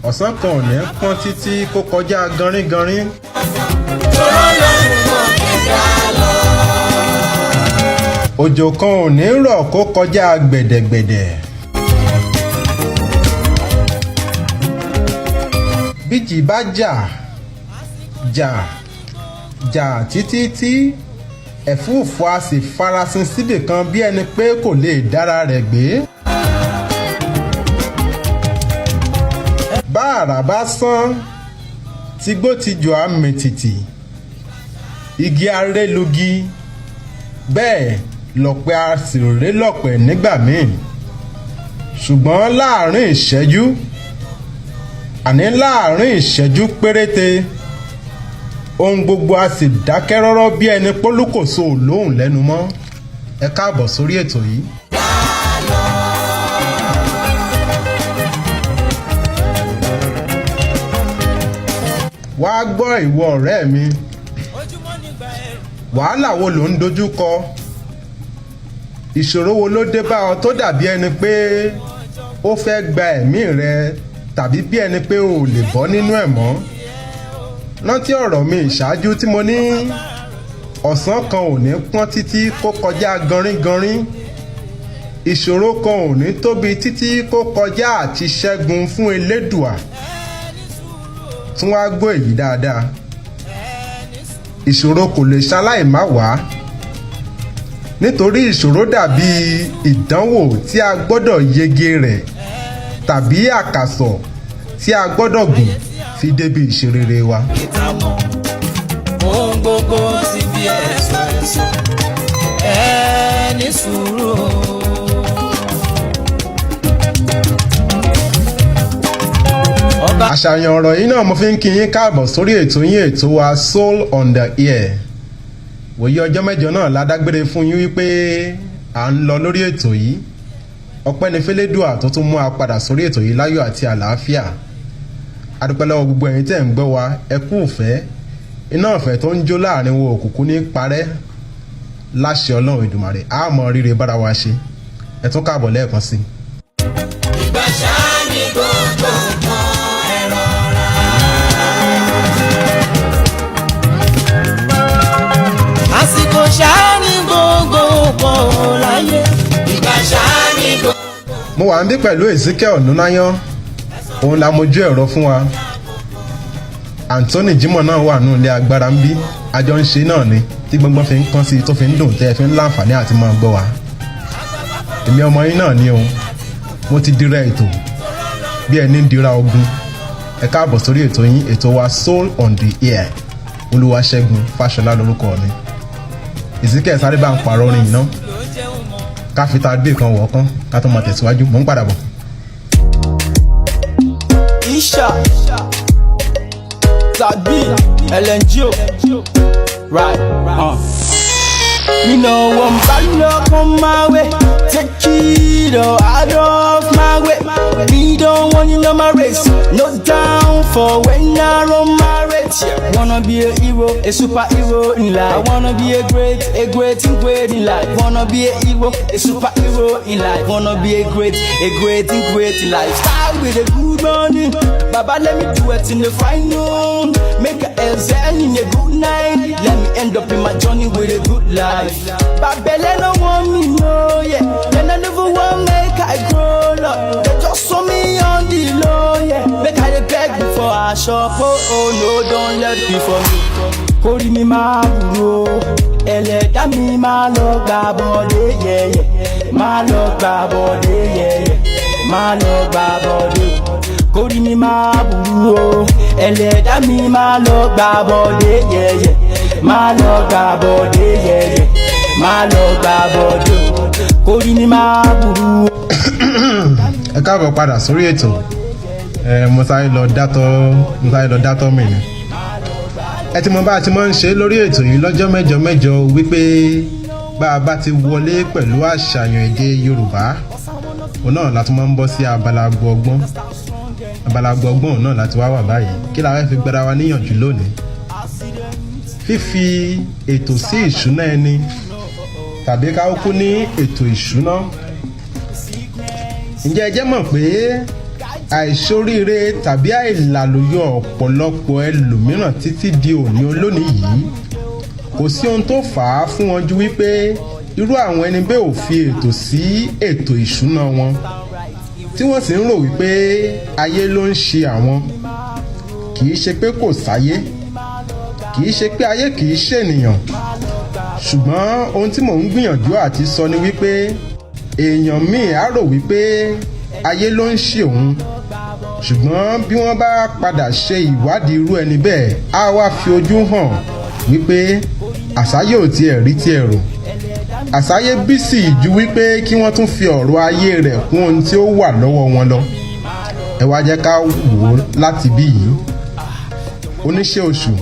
ọ̀sán kan ò ní pọ́n títí kó kọjá gánrígánrín. òjò kan ò ní rọ̀ kó kọjá gbẹ̀dẹ̀gbẹ̀dẹ̀. bíjì bá jà títí tí ẹ̀fúùfù a sì farasin síbì kan bí ẹni pé kò lè dára rẹ̀ gbé. bá àrà bá sán tígbó tijò á mìtìtì igi arélugi bẹ́ẹ̀ lọ̀pẹ̀ a sì ré lọ̀pẹ̀ nígbà míì ṣùgbọ́n láàrin ìṣẹ́jú péréte ohun gbogbo a sì dákẹ́ rọ́rọ́ bí ẹni pólúkòso lóhùn lẹ́nu mọ́. ẹ káàbọ̀ sórí ètò yìí. wàá gbọ́ ìwọ ọ̀rẹ́ mi wàhálà wo ló ń dojú kọ ìṣòro wo ló dé bá ọ tó dàbí ẹni pé ó fẹ́ gba ẹ̀mí rẹ tàbí bí ẹni pé o ò lè bọ́ nínú ẹ̀ mọ́. rántí ọ̀rọ̀ mi ìṣáájú tí mo ní ọ̀sán kan ò ní pọ́n títí kó kọjá gánrígánrín ìṣòro kan ò ní tóbi títí kó kọjá àti ṣẹ́gun fún elédùà. tún wá gbọ́ èyí dáadáa ìṣòro kò lè ṣaláì má wá nítorí ìṣòro dàbí ìdánwò tí a gbọ́dọ̀ yege rẹ̀ tàbí àkàsọ̀ tí a gbọ́dọ̀ gùn fi débi ìṣerere wa. ohun gbogbo ti bí ẹ̀sọ́ ẹni sùúrù. àṣàyàn ọ̀rọ̀ yìí náà mo fi ń kí yín káàbọ̀ sórí ètò yín ètò wa Soul on the Air. wòye ọjọ́ mẹ́jọ náà la dágbére fún yín wípé à ń lọ lórí ètò yìí ọpẹ́ ní fẹ́lẹ́dùà tó tún mú a padà sórí ètò yìí láyọ̀ àti àlàáfíà. adúpẹ́ lọ́wọ́ gbogbo ẹ̀yin tẹ́ ń gbọ́ wa ẹ kú ìfẹ́ iná ìfẹ́ tó ń jó láàrin wo òkùnkùn ní parẹ́ láṣẹ Ọlọ́run Èdùmàrè á mọ rírẹ bára wa ṣe ẹ tún káàbọ̀ lẹ́ẹ̀kan sí. ìgbà ṣáá ni gbogbo nǹkan ẹ̀rọ ra. àsìkò ṣáá ni gbogbo nǹkan láyé. ìgbà ṣáá ni gbogbo. mo wà ń bí pẹ̀lú Ezekiel Onunayan òun la mojú ẹ̀rọ fún wa. Anthony Jimoh náà wà nù ilé agbára ń bí àjọ ń ṣe náà ni tí gbọ́ngbọ́n fi ń kán sí i tó fi ń dùn tẹ́ ẹ fi ń láǹfààní àti máa gbọ́ wa. èmi ọmọ yín náà ni o mo ti dira ètò bí ẹni ń dira ogun. ẹ káàbọ̀ sórí ètò yín ètò wa Soul on the Air. Olúwaṣẹ́gun Fáṣọlá lórúkọ mi. Ezekiel sáré bá ń pààrọ̀ orin yìí ná ká fi ta gbé kan wọ̀ kán ká tó máa tẹ̀síwájú mò ń padà bọ̀. Isha, Zabi, LNGO, right, You know I'm bad luck on my way. Take it out of my way. Me don't want you on my race. No down for when I run my race. Yeah. Wanna be a hero, a superhero in life. I wanna be a great in life. Wanna be a hero, a superhero in life. Wanna be a great in life. Start with a good morning, Baba, let me do it in the final. Make a LZN in a good night. Let me end up in my journey with a good life. Babylon don't want me, no, yeah. Then I never want make I grow up. They just saw me on the low, yeah. Make I beg before I shop, oh no, don't let it be for me. Kori mi ma buro, ẹlẹ́dàá mi ma lọ gbà bọ́dé, yeah, yeah. Ma lọ gbà bọ́dé, yeah, yeah. Ma lọ gbà bọ́dé. Kori mi ma buro, ẹlẹ́dàá mi ma lọ gbà bọ́dé, yeah, yeah. Ma lọ gbà bọ́dé, yeah, yeah. Ma lọ gbà bọ́dé. Kori mi ma buro. ẹ káàbọ̀ padà sórí ètò. mo sáré lọ dátọ́ mi ni. ẹ ti mọ bá a ti máa ń ṣe lórí ètò yìí lọ́jọ́ mẹ́jọ wípé bá a bá ti wọlé pẹ̀lú àṣàyàn èdè Yorùbá òun náà la tún máa ń bọ́ sí abala gbọ̀ngbọ̀n òun náà láti wá wà báyìí kí la fẹ́ fi gbára wa níyànjú lónìí. fífi ètò sí ìṣúná ẹni tàbí ká kú ní ètò ìṣúná. ǹjẹ́ ẹ jẹ́ mọ̀ pé àìṣoríire tàbí àìlàlóyọ ọ̀pọ̀lọpọ̀ ẹlòmíràn títí di òní olónìí yìí kò sí ohun tó fà á fún wọn ju wípé irú àwọn ẹni bẹ́ẹ̀ ò fi ètò sí ètò ìṣúná wọn tí wọ́n sì ń rò wípé ayé ló ń ṣe àwọn. Kì í ṣe pé kò sáyé, kì í ṣe pé ayé kì í ṣènìyàn, ṣùgbọ́n ohun tí mò ń gbìyànjú àti sọ ni wípé èèyàn míì á rò wípé ayé ló ń ṣe òun, ṣùgbọ́n bí wọ́n bá padà ṣe ìwádìí irú ẹni bẹ́ẹ̀ á wá fi ojú hàn wípé àsáyé ò tiẹ̀ rí tiẹ̀ rò. Àsáyé bísí ju wípé kí wọ́n tún fi ọ̀rọ̀ ayé rẹ̀ kún ohun tí ó wà lọ́wọ́ wọn lọ. Ẹ wá jẹ́ ká wò ó láti bí yìí. Oníṣẹ́ oṣù,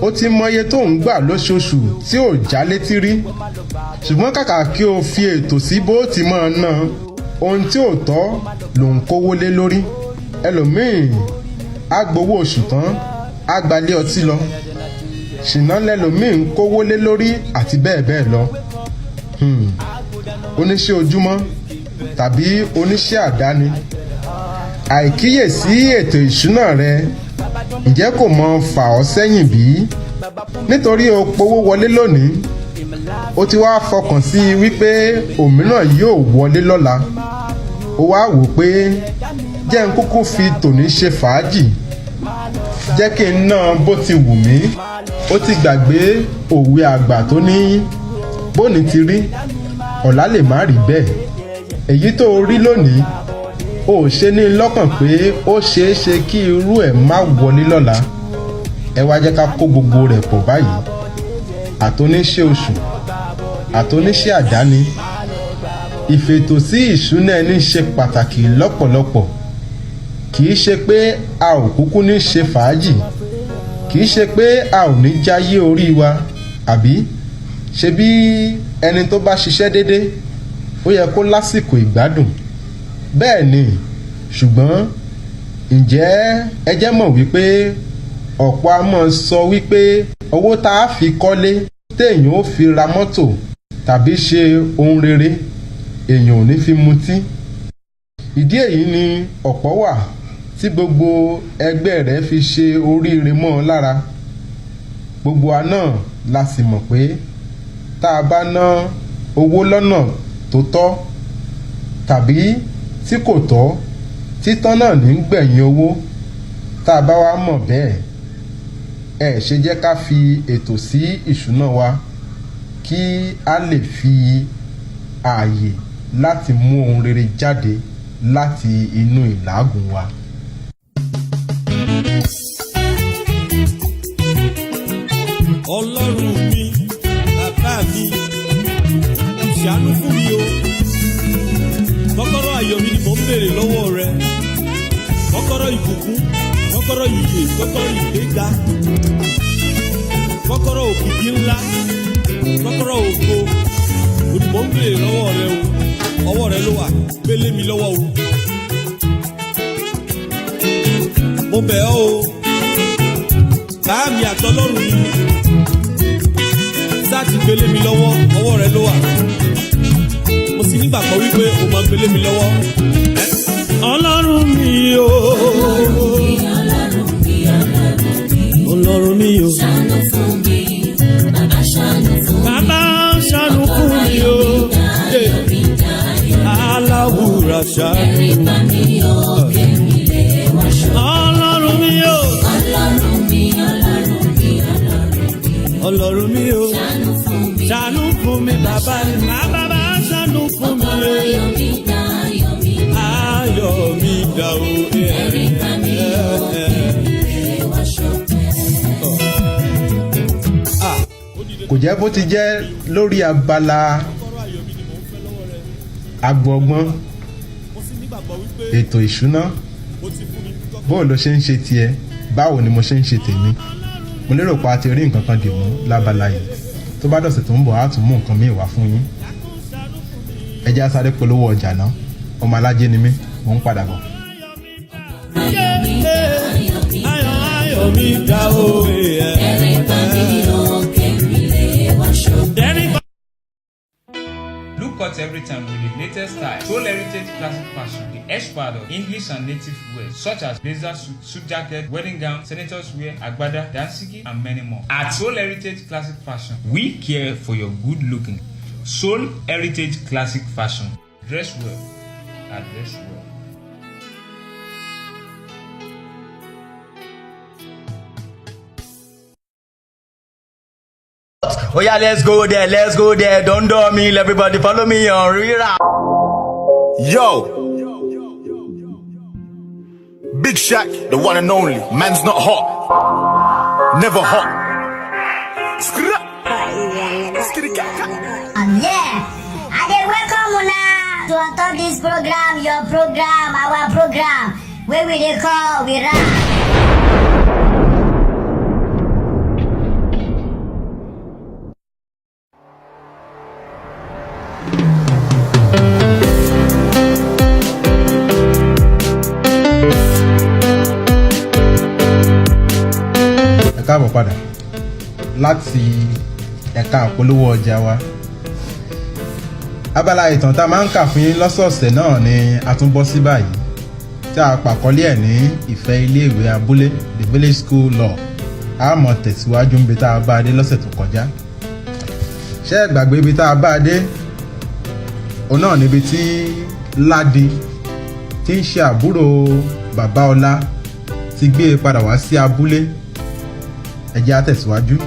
ó ti mọye tó ń gbà lóṣooṣù tí ò já létí rí, ṣùgbọ́n kàkà kí o fi ètò sí bó ti máa ná ohun tí ò tọ́ ló ń kówó lé lórí. Ẹlòmíì á gbowó oṣù tán á gbalé ọtí lọ, ṣìnà lẹ́lòmíì ń kówó lé lórí àti bẹ́ẹ̀ bẹ́ẹ̀ lọ. Oníṣẹ́ ojúmọ́ tàbí oníṣẹ́ àdáni, àìkíyèsí ètò ìṣúná rẹ ǹjẹ́ kò mọ fà ọ́ sẹ́yìn bí? Nítorí o powó wọlé lónìí, o ti wá fọkàn sí wípé òmíràn yóò wọlé lọ́la. O wá wò pé jẹ́ n kúkú fi tòní ṣe fàájì, jẹ́ kí n ná bó ti wù mí. O ti gbàgbé òwe àgbà tó ní bóni ti rí ọ̀la lè má rí bẹ́ẹ̀. Èyí tó rí lónìí ó ṣe ní lọ́kàn pé ó ṣeé ṣe kí irú ẹ̀ má wọlé lọ́la. Ẹ wá jẹ́ ká kó gbogbo rẹ̀ pọ̀ báyìí. Àtoníṣẹ́ oṣù, àtoníṣẹ́ àdáni, ìfètò sí ìṣúná ẹni ṣe pàtàkì lọ́pọ̀lọpọ̀. Kì í ṣe pé a ò kúkú ní ṣe fàájì, kì í ṣe pé a ò ní jáyé orí wa, àbí ṣe bí ẹni tó bá ṣiṣẹ́ déédé ó yẹ kó lásìkò ìgbádùn. Bẹ́ẹ̀ ni, ṣùgbọ́n ǹjẹ́ ẹ jẹ́ mọ̀ wípé ọ̀pọ̀ a máa sọ wípé owó tá a fi kọ́lé téèyàn ó fi ra mọ́tò tàbí ṣe ohun rere èèyàn ò ní fi mutí. Ìdí èyí ni ọ̀pọ̀ wà tí gbogbo ẹgbẹ́ rẹ̀ fi ṣe oríire mọ́ ọ lára. Gbogbo wa náà la sì mọ̀ pé tá a bá ná owó lọ́nà tó tọ́ tàbí tí kò tọ́, títán náà ní gbẹ̀yìn owó. Tá a bá wá mọ̀ bẹ́ẹ̀, ẹ ṣe jẹ́ ká fi ètò sí ìṣúná wa kí a lè fi ààyè láti mú ohun rere jáde láti inú ìlágùn wa. Ọlọ́run mi, bàbá mi, ṣàánú fún mi o. Kọ́kọ́rọ́ ayọ̀ mi ni mò ń béèrè lọ́wọ́ rẹ. Kọ́kọ́rọ́ ìbùkún, kọ́kọ́rọ́ ìyè, kọ́kọ́rọ́ ìgbéga, kọ́kọ́rọ́ òkìkí ńlá, kọ́kọ́rọ́ ògo. O ní mò ń béèrè lọ́wọ́ rẹ o. Ọwọ́ rẹ ló wà, gbélé mi lọ́wọ́ o. Mo bẹ̀ ọ́ o, bàá mi àtọlọ́run mi. Sáà ti gbélé mi lọ́wọ́, ọwọ́ rẹ ló wà. Mo sì nígbàgbọ́ wípé o máa gbélé mi lọ́wọ́. Ọlọ́run mi o. Ọlọ́run mi o. Ṣàánú fún mi, bàbá ṣàánú fún mi. Bàbá ṣàánú fún mi o. Aláwùrà ṣàánú. Ẹ̀rí bá mi o, kẹ́mi lè wáṣọ. Ọlọ́run mi o. Ọlọ́run mi, ọlọ́run mi, ọlọ́run mi. Ọlọ́run mi o. Ṣàánú fún mi. Ṣàánú fún mi bàbá mi. Bàbá ṣàánú fún mi. Ọkọ̀rọ̀ ayọ̀ mi dá, ayọ̀ mi dá. Ayọ̀ mi dá o. Ẹ̀rí bá mi o, kẹ́mi lè wáṣọ. Kò jẹ́ bó ti jẹ́ lórí abala agbọ̀ngbọ́n ètò ìṣúná. Bó ló ṣe ń ṣe tiẹ̀, báwo ni mo ṣe ń ṣe tèmi. Mo lérò pé a ti rí nǹkan kan dì mú lábala yìí. Tó bá dọ̀sẹ̀ tó ń bọ̀ á tún mú nǹkan míì wá fún yín. Ẹ jẹ́ á sáré polówó ọjà náà. Ọmọ alájẹ ni mí, mò ń padà bọ̀. Ayọ̀ mi dá o. Ẹ̀rí bá mi o, kẹ́mi lè wáṣọ. Look at out every time with the latest style. Soul Heritage Classic Fashion, the expert of English and native wear such as blazer suit jacket, wedding gown, senators wear, agbada, dansiki, and many more. At Soul Heritage Classic Fashion, we care for your good looking. Soul Heritage Classic Fashion. Dress well. Dress well. Oh yeah, let's go there, don't do me, everybody follow me on Rira. Yo, Big Shaq, the one and only. Man's not hot, never hot. Yeah, I dey welcome una to on top this program, your program, our program, where we dey call we rap. Káàbọ̀ padà láti ẹ̀ka àpolówó ọjà wa. Abala ìtàn tá a máa ń kà fún yín lọ́sọ̀ọ̀sẹ̀ náà ni a tún bọ́ sí báyìí tí a pàkọ́lé ẹ̀ ní ìfẹ́ iléèwé abúlé, the village school law. A mọ̀ tẹ̀síwájú níbi tá a bá a dé lọ́sẹ̀ tó kọjá. Ṣé ẹ gbàgbé ibi tá a bá a dé? Òun náà níbi tí Ládi tí ń ṣe àbúrò bàbá Ọlá ti gbé e padà wá sí abúlé. Ẹ jẹ́ á tẹ̀síwájú.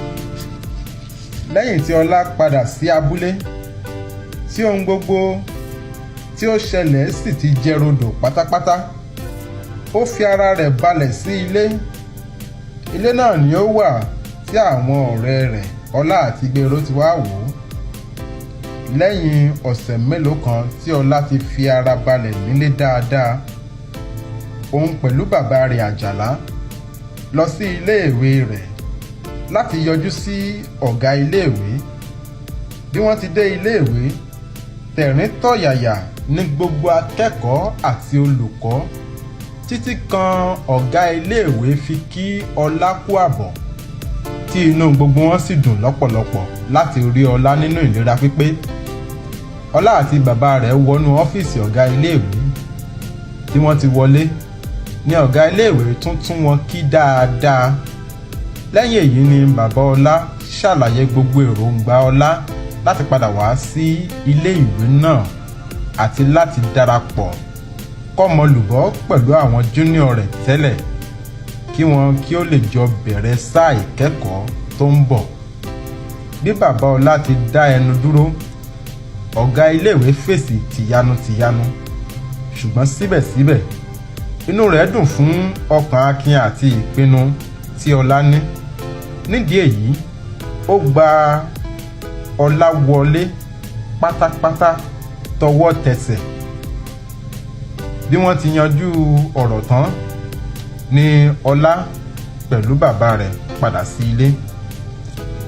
Lẹ́yìn tí Ọlá padà sí abúlé tí ohun gbogbo tí ó ṣẹlẹ̀ sì ti jẹ́ rodò pátápátá, ó fi ara rẹ̀ balẹ̀ sí ilé. Ilé náà ni ó wà tí àwọn ọ̀rẹ́ rẹ̀ Ọlá àti Gbèrò ti wá wò ó. Lẹ́yìn ọ̀sẹ̀ mélòó kan tí Ọlá ti fi ara balẹ̀ nílé dáadáa, òun pẹ̀lú bàbá rẹ̀ Àjàlá lọ sí iléèwé rẹ̀ láti yọjú sí ọ̀gá iléèwé. Bí wọ́n ti dé iléèwé, tẹ̀rín tọ̀yàyà ní gbogbo akẹ́kọ̀ọ́ àti olùkọ́ títí kan ọ̀gá iléèwé fi kí Ọlá kú àbọ̀, tí inú gbogbo wọn sì dùn lọ́pọ̀lọpọ̀ láti rí Ọlá nínú ìlera pípé. Ọlá àti bàbá rẹ̀ wọnú ọ́fíìsì ọ̀gá iléèwé. Tí wọ́n ti wọlé ni ọ̀gá iléèwé tún wọn kí dáadáa. Lẹ́yìn èyí ni bàbá Ọlá ṣàlàyé gbogbo èròǹgbà Ọlá láti padà wá sí ilé ìwé náà àti láti darapọ̀ kọ́mọlùbọ́ pẹ̀lú àwọn júníọ̀ rẹ̀ tẹ́lẹ̀ kí ó lè jọ bẹ̀rẹ̀ sáà ìkẹ́kọ̀ọ́ tó ń bọ̀. Bí bàbá Ọlá ti dá ẹnu dúró, ọ̀gá iléèwé fèsì tìyanu, ṣùgbọ́n síbẹ̀síbẹ̀ inú rẹ̀ dùn fún ọkàn akin àti ìpinnu tí Ọlá ní. Nídìí èyí, ó gba Ọlá wọlé pátápátá tọwọ́ tẹsẹ̀. Bí wọ́n ti yanjú ọ̀rọ̀ tán ni Ọlá pẹ̀lú bàbá rẹ̀ padà sí ilé.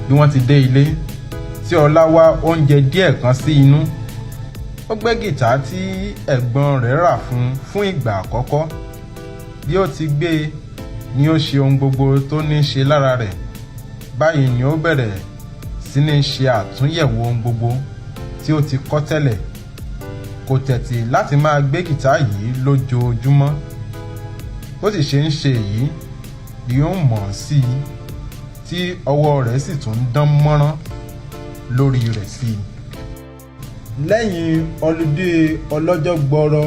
Bí wọ́n ti dé ilé tí Ọlá wá oúnjẹ díẹ̀ kan sí inú, ó gbé gìtá tí ẹ̀gbọ́n rẹ̀ rà fún ìgbà àkọ́kọ́. Bí ó ti gbé e ni ó ṣe ohun gbogbo tó ní ṣe lára rẹ̀. Báyìí ni ó bẹ̀rẹ̀ sí ní ṣe àtúnyẹ̀wò ohun gbogbo tí ó ti kọ́ tẹ́lẹ̀. Kò tẹ̀tì láti máa gbé gìtá yìí lójoojúmọ́. Bó sì ṣe ń ṣe èyí ni ó mọ̀ sí i tí ọwọ́ rẹ̀ sì tún dán mọ́rán lórí rẹ̀ sí i. Lẹ́yìn ọludé ọlọ́jọ́ gbọọrọ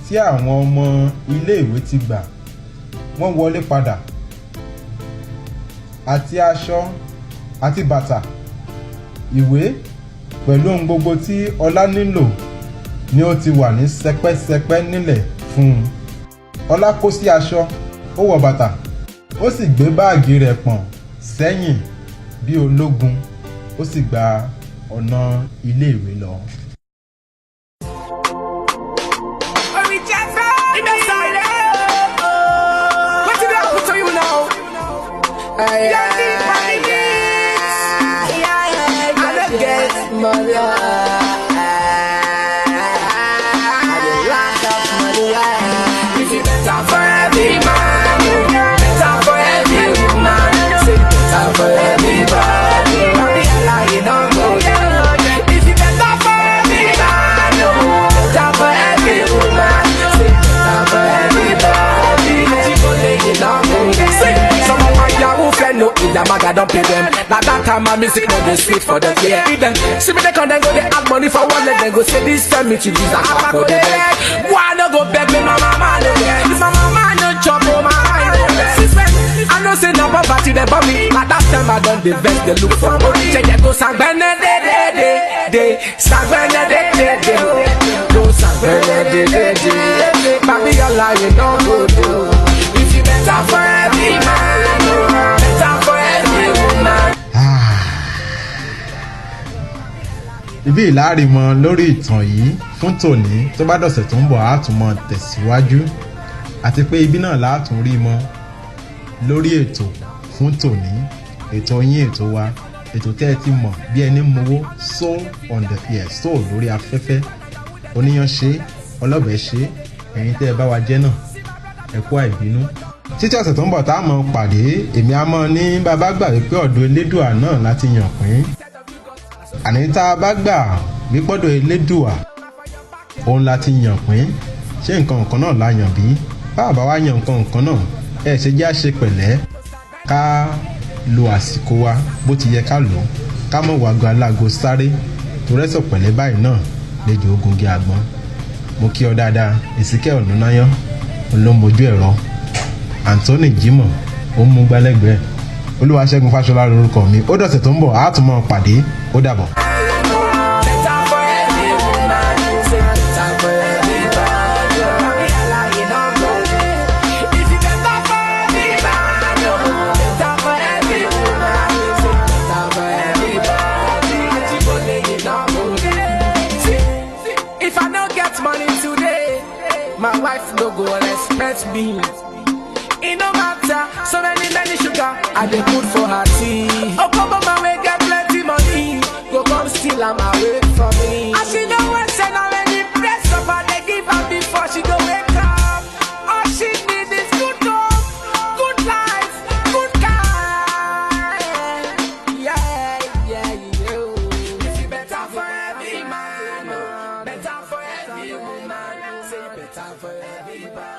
tí àwọn ọmọ iléèwé ti gbà, wọ́n wọlé padà. Àti aṣọ àti bàtà, ìwé pẹ̀lú ohun gbogbo tí Ọlá nílò ni ó ti wà ní sẹpẹ́sẹpẹ́ nílẹ̀ fún un. Ọlá kó sí aṣọ, ó wọ bàtà, ó sì gbé báàgì rẹ̀ pọ̀n sẹ́yìn bí ológun, ó sì gba ọ̀nà iléèwé lọ. If you better for every man, their bag, I don't pay them. Now that time my music no dey sweet for them. Yeah, feed them. See me they come, then go they add money for one leg, then go say this time me to use a half for the leg. Why no go beg me, my mama no get. If my mama no chop, oh my mind no get. Since when I know say no poverty they bomb me. At that time I done the best, they look for money. Check they go sangbene de, sangbene de, go sangbene de. Baby your life you don't go do. If you better for every man, better for every woman. Ibi ìlàrímọ lórí ìtàn yìí fún tòní tó bá dọ̀sẹ̀ tó ń bọ̀ á tún mọ tẹ̀síwájú àti pé ibi náà látún rí mọ lórí ètò fún tòní ètò yín ètò wa ètò tẹ́ ẹ ti mọ̀ bí ẹni mowó soul on the air soul lórí afẹ́fẹ́ oníyan ṣe ọlọ́bẹ̀ ṣe ẹ̀yin tẹ́ ẹ bá wa jẹ́ náà ẹ kú àìbínú. Títí ọ̀sẹ̀ tó ń bọ̀ tá a mọ̀ pàdé èmi á mọ̀ ní bàbá gbà wípé ọ̀dọ̀ elédùà náà láti yàn pín àní tá a bá gbà wípọ́dọ̀ elédùà òun láti yàn pín ṣé nǹkan náà la yàn bí báwa bá wá yan nǹkan náà ẹ ṣe jẹ́ àṣe pẹ̀lẹ́ ká lo àsìkò wa bó ti yẹ ká lò ó ká mọ̀ wàgò alágo sáré tó rẹ́sọ̀ pẹ̀lẹ́ báyìí náà lẹ́jọ́ ogungi àgbọn. Mo kí ọ dáadáa Èsìkẹ́ Ọ̀nànáyán olómojú ẹ̀rọ Anthony Jimoh ó mú gbálẹ́gbẹ̀ẹ́ Olúwaṣẹ́gun Fáṣọlá lórúkọ mi ó dọ̀sẹ̀ tó ń bọ̀ á tún mọ́ pàdé ó dàbọ̀. My wife no go respect me. It no matter, so many sugar I dey put for her tea. Oh, come on, my way get plenty money. Go come steal am away from me. And she know what send her any press up and they give her before she go wake up. All she need is good love, good life, good car. Yeah. If you better for every man, better for every woman. Say better for everybody.